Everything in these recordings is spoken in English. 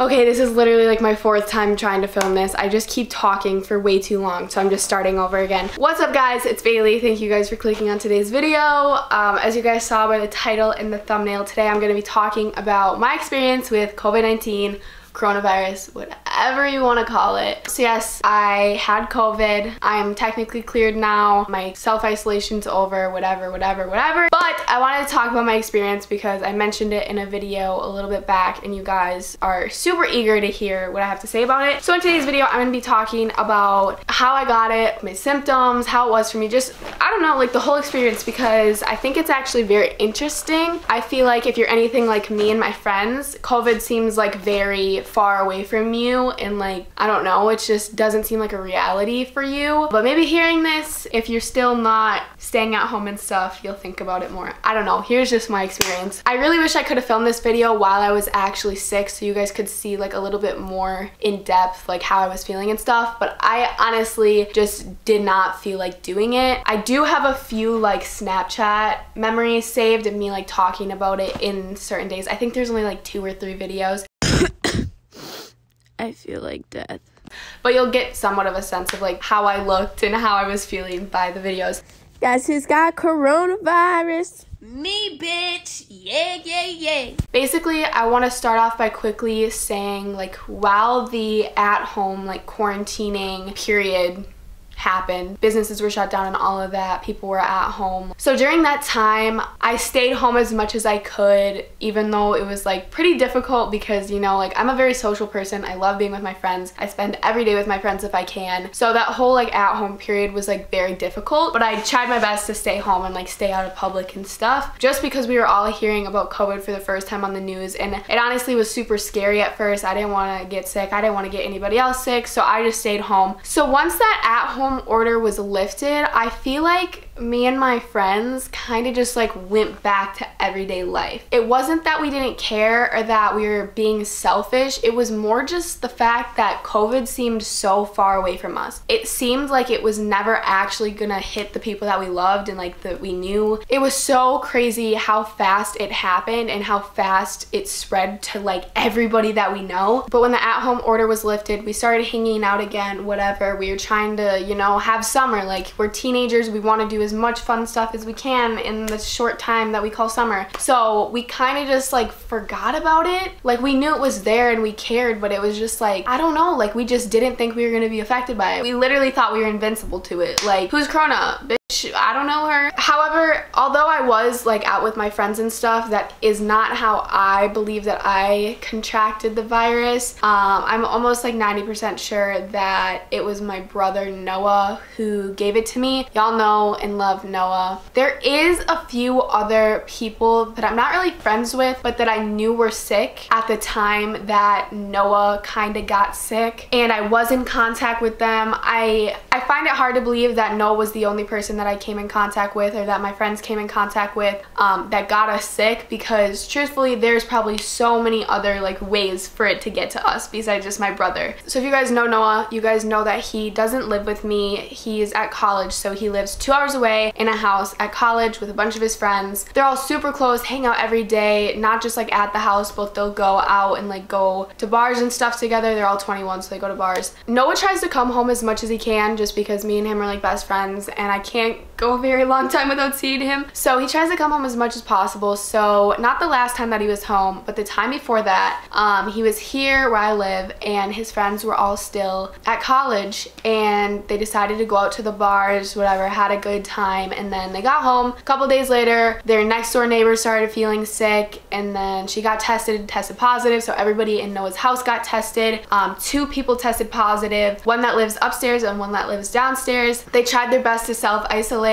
Okay, this is literally like my 4th time trying to film this. I just keep talking for way too long, so I'm just starting over again. What's up guys, it's Bailey. Thank you guys for clicking on today's video. As you guys saw by the title and the thumbnail, today I'm going to be talking about my experience with COVID-19, coronavirus, whatever you want to call it. So yes, I had COVID. I'm technically cleared now. My self-isolation's over, whatever. But I wanted to talk about my experience because I mentioned it in a video a little bit back and you guys are super eager to hear what I have to say about it. So in today's video, I'm going to be talking about how I got it, my symptoms, how it was for me, just, I don't know, like the whole experience, because I think it's actually very interesting. I feel like if you're anything like me and my friends, COVID seems like very far away from you and like, I don't know, it just doesn't seem like a reality for you. But maybe hearing this, if you're still not staying at home and stuff, you'll think about it more. I don't know, here's just my experience. I really wish I could have filmed this video while I was actually sick so you guys could see like a little bit more in depth like how I was feeling and stuff, but I honestly just did not feel like doing it. I do have a few like Snapchat memories saved of me like talking about it in certain days. I think there's only like 2 or 3 videos. I feel like death. But you'll get somewhat of a sense of like how I looked and how I was feeling by the videos. Guys, who's got coronavirus? Me, bitch. Yeah. Basically, I want to start off by quickly saying like while the at-home like quarantining period happened, businesses were shut down and all of that, people were at home. So during that time, I stayed home as much as I could, even though it was like pretty difficult because, you know, like I'm a very social person. I love being with my friends. I spend every day with my friends if I can. So that whole like at home period was like very difficult, but I tried my best to stay home and like stay out of public and stuff, just because we were all hearing about COVID for the first time on the news, and it honestly was super scary at first. I didn't want to get sick. I didn't want to get anybody else sick, so I just stayed home. So once that at home order was lifted, I feel like me and my friends kind of just like went back to everyday life. It wasn't that we didn't care or that we were being selfish. It was more just the fact that COVID seemed so far away from us. It seemed like it was never actually gonna hit the people that we loved and like that we knew. It was so crazy how fast it happened and how fast it spread to like everybody that we know. But when the at-home order was lifted, we started hanging out again, whatever. We were trying to, you know, have summer. Like, we're teenagers, we want to do as much fun stuff as we can in the short time that we call summer. So we kind of just like forgot about it. Like, we knew it was there and we cared, but it was just like, I don't know, like we just didn't think we were going to be affected by it. We literally thought we were invincible to it. Like, who's Corona? Bitch, I don't know her. However, although I was like out with my friends and stuff, that is not how I believe that I contracted the virus. I'm almost like 90% sure that it was my brother Noah who gave it to me. Y'all know and love Noah. There is a few other people that I'm not really friends with, but that I knew were sick at the time that Noah kind of got sick, and I was in contact with them. I find it hard to believe that Noah was the only person that I came in contact with, or that my friends came in contact with, that got us sick, because truthfully there's probably so many other like ways for it to get to us besides just my brother. So if you guys know Noah, you guys know that he doesn't live with me. He's at college, so he lives 2 hours away in a house at college with a bunch of his friends. They're all super close, hang out every day, not just like at the house, but they'll go out and like go to bars and stuff together. They're all 21, so they go to bars. Noah tries to come home as much as he can just because me and him are like best friends and I can't go a very long time without seeing him. So he tries to come home as much as possible. So not the last time that he was home, but the time before that, he was here where I live and his friends were all still at college, and they decided to go out to the bars, whatever, had a good time, and then they got home. A couple days later, their next door neighbor started feeling sick, and then she got tested positive, so everybody in Noah's house got tested. 2 people tested positive, one that lives upstairs and one that lives downstairs. They tried their best to self-isolate.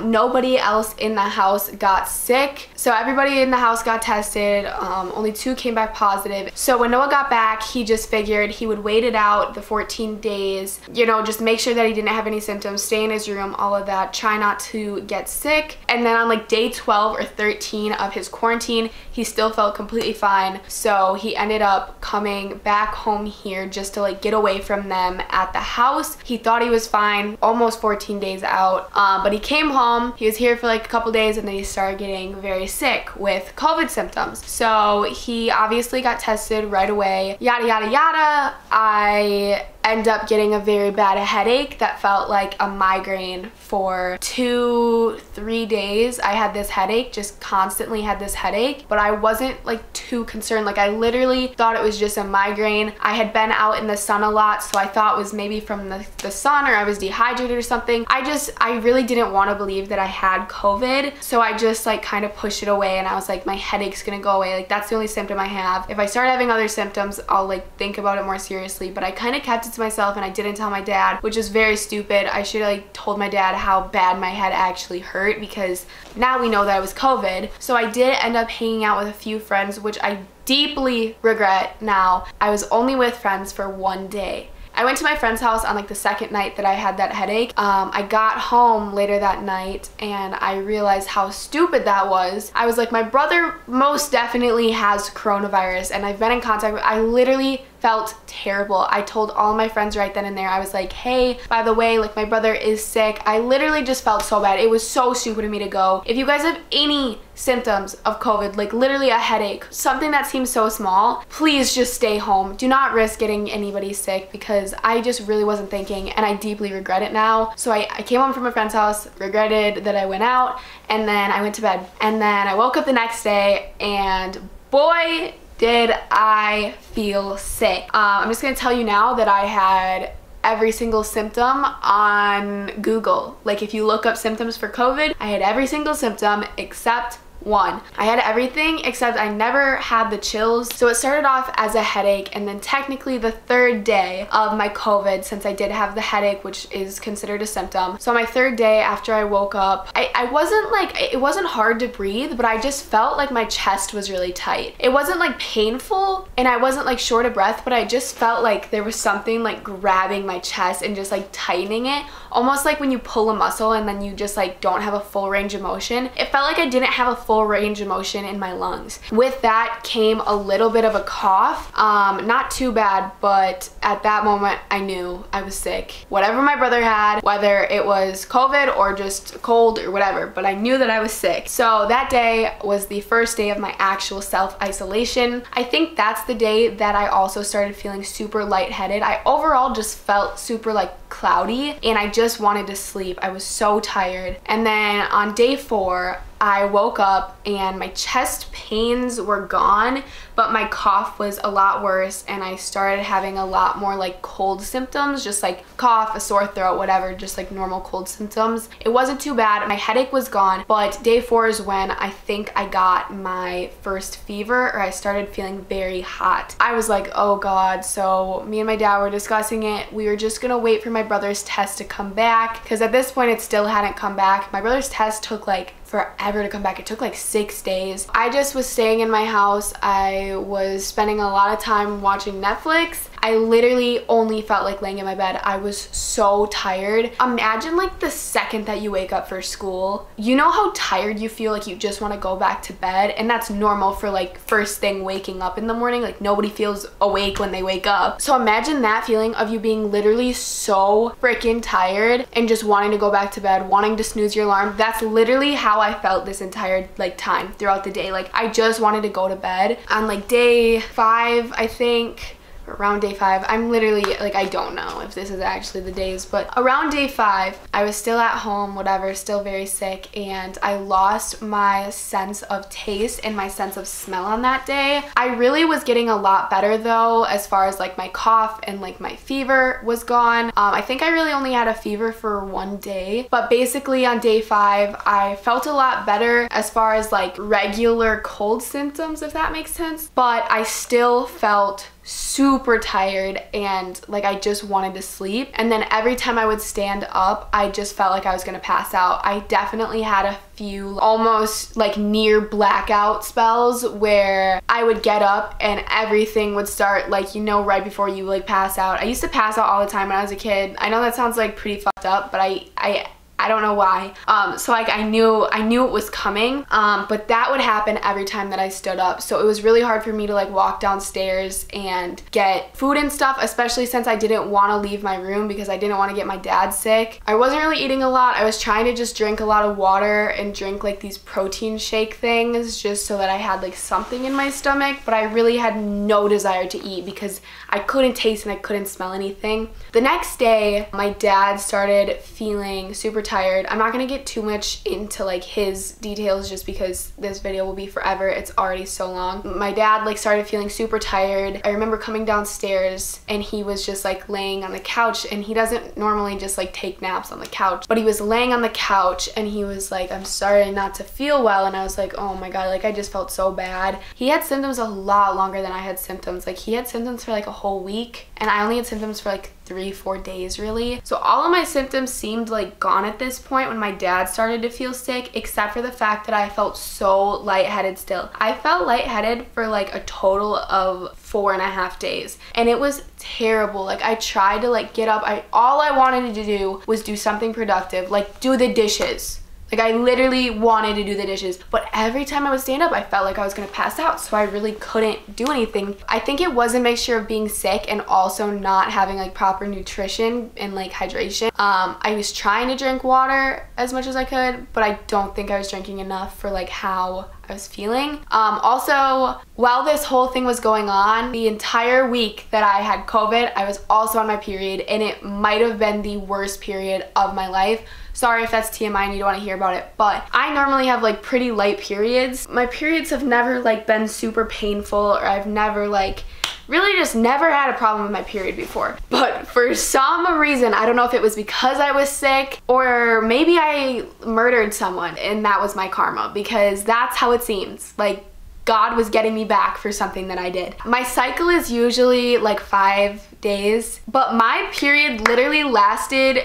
Nobody else in the house got sick, so everybody in the house got tested. Only 2 came back positive. So when Noah got back, he just figured he would wait it out, the 14 days, you know, just make sure that he didn't have any symptoms, stay in his room, all of that, try not to get sick. And then on like day 12 or 13 of his quarantine, he still felt completely fine. So he ended up coming back home here just to like get away from them at the house. He thought he was fine almost 14 days out, but But he came home, he was here for like a couple days, and then he started getting very sick with COVID symptoms. So he obviously got tested right away, yada yada yada. I end up getting a very bad headache that felt like a migraine for 2-3 days. I had this headache, just constantly had this headache, but I wasn't like too concerned. Like I literally thought it was just a migraine. I had been out in the sun a lot, so I thought it was maybe from the sun, or I was dehydrated or something. I really didn't want to believe that I had COVID, so I just like kind of pushed it away, and I was like, my headache's gonna go away. Like that's the only symptom I have. If I start having other symptoms, I'll like think about it more seriously, but I kind of kept it to myself and I didn't tell my dad, which is very stupid. I should have like told my dad how bad my head actually hurt, because now we know that it was COVID. So I did end up hanging out with a few friends, which I deeply regret now. I was only with friends for 1 day. I went to my friend's house on like the second night that I had that headache. I got home later that night and I realized how stupid that was. I was like, my brother most definitely has coronavirus, and I've been in contact with, I literally felt terrible. I told all my friends right then and there, I was like, hey, by the way, like my brother is sick. I literally just felt so bad. It was so stupid of me to go. If you guys have any symptoms of COVID, like literally a headache, something that seems so small, please just stay home. Do not risk getting anybody sick, because I just really wasn't thinking, and I deeply regret it now. So I came home from a friend's house, regretted that I went out, and then I went to bed. And then I woke up the next day and boy, did I feel sick. I'm just gonna tell you now that I had every single symptom on Google. Like if you look up symptoms for COVID, I had every single symptom except one. I had everything except I never had the chills. So it started off as a headache, and then technically the 3rd day of my COVID, since I did have the headache, which is considered a symptom. So my 3rd day after I woke up, I wasn't like, it wasn't hard to breathe, but I just felt like my chest was really tight. It wasn't like painful, and I wasn't like short of breath, but I just felt like there was something like grabbing my chest and just like tightening it. Almost like when you pull a muscle and then you just like don't have a full range of motion. It felt like I didn't have a full range of motion in my lungs. With that came a little bit of a cough. Not too bad, but at that moment I knew I was sick. Whatever my brother had, whether it was COVID or just cold or whatever, but I knew that I was sick. So that day was the first day of my actual self-isolation. I think that's the day that I also started feeling super lightheaded. I overall just felt super like cloudy, and I just wanted to sleep. I was so tired. And then on day 4, I woke up and my chest pains were gone, but my cough was a lot worse, and I started having a lot more like cold symptoms, just like cough, a sore throat, whatever, just like normal cold symptoms. It wasn't too bad. My headache was gone, but day 4 is when I think I got my first fever, or I started feeling very hot. I was like, oh God. So me and my dad were discussing it. We were just gonna wait for my brother's test to come back, because at this point it still hadn't come back. My brother's test took like forever to come back. It took like 6 days. I just was staying in my house. I was spending a lot of time watching Netflix. I literally only felt like laying in my bed. I was so tired. Imagine like the second that you wake up for school, you know how tired you feel, like you just want to go back to bed, and that's normal for like first thing waking up in the morning. Like nobody feels awake when they wake up. So imagine that feeling of you being literally so freaking tired and just wanting to go back to bed, wanting to snooze your alarm. That's literally how I felt this entire like time throughout the day. Like I just wanted to go to bed. On like day 5, I think, around day 5, I'm literally like, I don't know if this is actually the days, but around day 5 I was still at home, whatever, still very sick, and I lost my sense of taste and my sense of smell on that day. I really was getting a lot better though, as far as like my cough and like my fever was gone. I think I really only had a fever for 1 day, but basically on day 5 I felt a lot better as far as like regular cold symptoms, if that makes sense, but I still felt super tired and like I just wanted to sleep. And then every time I would stand up, I just felt like I was gonna pass out. I definitely had a few almost like near blackout spells where I would get up and everything would start like, you know, right before you like pass out. I used to pass out all the time when I was a kid. I know that sounds like pretty fucked up, but I I don't know why. So like I knew it was coming, but that would happen every time that I stood up. So it was really hard for me to like walk downstairs and get food and stuff, especially since I didn't want to leave my room because I didn't want to get my dad sick. I wasn't really eating a lot. I was trying to just drink a lot of water and drink like these protein shake things just so that I had like something in my stomach, but I really had no desire to eat because I couldn't taste and I couldn't smell anything. The next day, my dad started feeling super tired. I'm not gonna get too much into like his details just because this video will be forever. It's already so long. My dad like started feeling super tired. I remember coming downstairs and he was just like laying on the couch, and he doesn't normally just like take naps on the couch, but he was laying on the couch and he was like, I'm starting not to feel well. And I was like, oh my god, like I just felt so bad. He had symptoms a lot longer than I had symptoms. Like he had symptoms for like a whole week and I only had symptoms for like 3-4 days really. So all of my symptoms seemed like gone at this point when my dad started to feel sick, except for the fact that I felt so lightheaded still. I felt lightheaded for like a total of 4.5 days and it was terrible. Like I tried to like get up. All I wanted to do was do something productive, like do the dishes. Like I literally wanted to do the dishes, but every time I would stand up, I felt like I was gonna pass out, so I really couldn't do anything. I think it was a mixture of being sick and also not having like proper nutrition and like hydration. I was trying to drink water as much as I could, but I don't think I was drinking enough for like how I was feeling. Also, while this whole thing was going on, the entire week that I had COVID, I was also on my period, and it might have been the worst period of my life. Sorry if that's TMI and you don't want to hear about it, but I normally have like pretty light periods. My periods have never like been super painful, or I've never like really just never had a problem with my period before. But for some reason, I don't know if it was because I was sick or maybe I murdered someone and that was my karma, because that's how it seems. Like God was getting me back for something that I did. My cycle is usually like 5 days, but my period literally lasted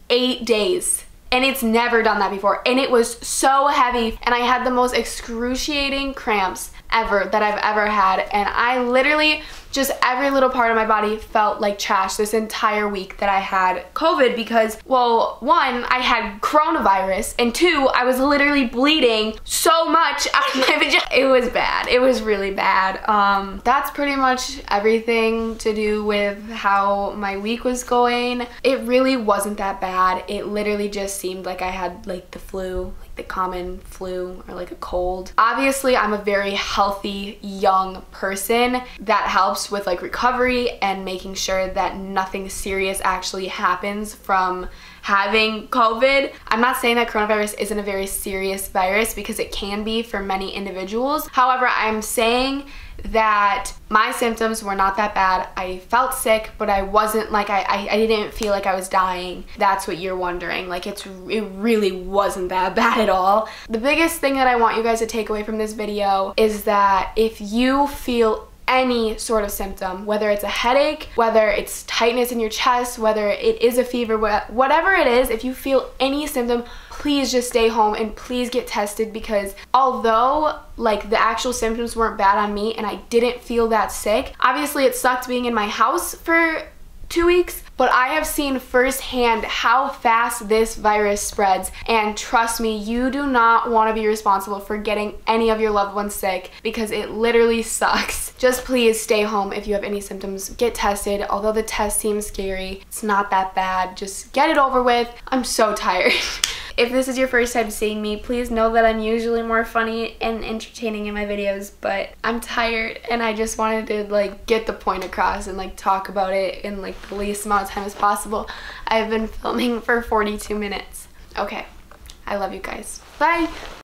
8 days. And it's never done that before. And it was so heavy. And I had the most excruciating cramps ever that I've ever had. And I literally, just every little part of my body felt like trash this entire week that I had COVID because, well, one, I had coronavirus, and two, I was literally bleeding so much out of my vagina. It was bad. It was really bad. That's pretty much everything to do with how my week was going. It really wasn't that bad. It literally just seemed like I had like the flu, like the common flu or like a cold. Obviously, I'm a very healthy young person. That helps with like recovery and making sure that nothing serious actually happens from having COVID. I'm not saying that coronavirus isn't a very serious virus, because it can be for many individuals. However, I'm saying that my symptoms were not that bad. I felt sick, but I wasn't like, I didn't feel like I was dying. That's what you're wondering. Like it really wasn't that bad at all. The biggest thing that I want you guys to take away from this video is that if you feel any sort of symptom, whether it's a headache, whether it's tightness in your chest, whether it is a fever, whatever it is, if you feel any symptom, please just stay home and please get tested, because although like the actual symptoms weren't bad on me and I didn't feel that sick, obviously it sucked being in my house for 2 weeks, but I have seen firsthand how fast this virus spreads, and trust me, you do not want to be responsible for getting any of your loved ones sick, because it literally sucks. Just please stay home if you have any symptoms. Get tested. Although the test seems scary, it's not that bad. Just get it over with. I'm so tired. If this is your first time seeing me, please know that I'm usually more funny and entertaining in my videos, but I'm tired and I just wanted to like get the point across and like talk about it in like the least amount of time as possible. I've been filming for 42 minutes. Okay, I love you guys. Bye.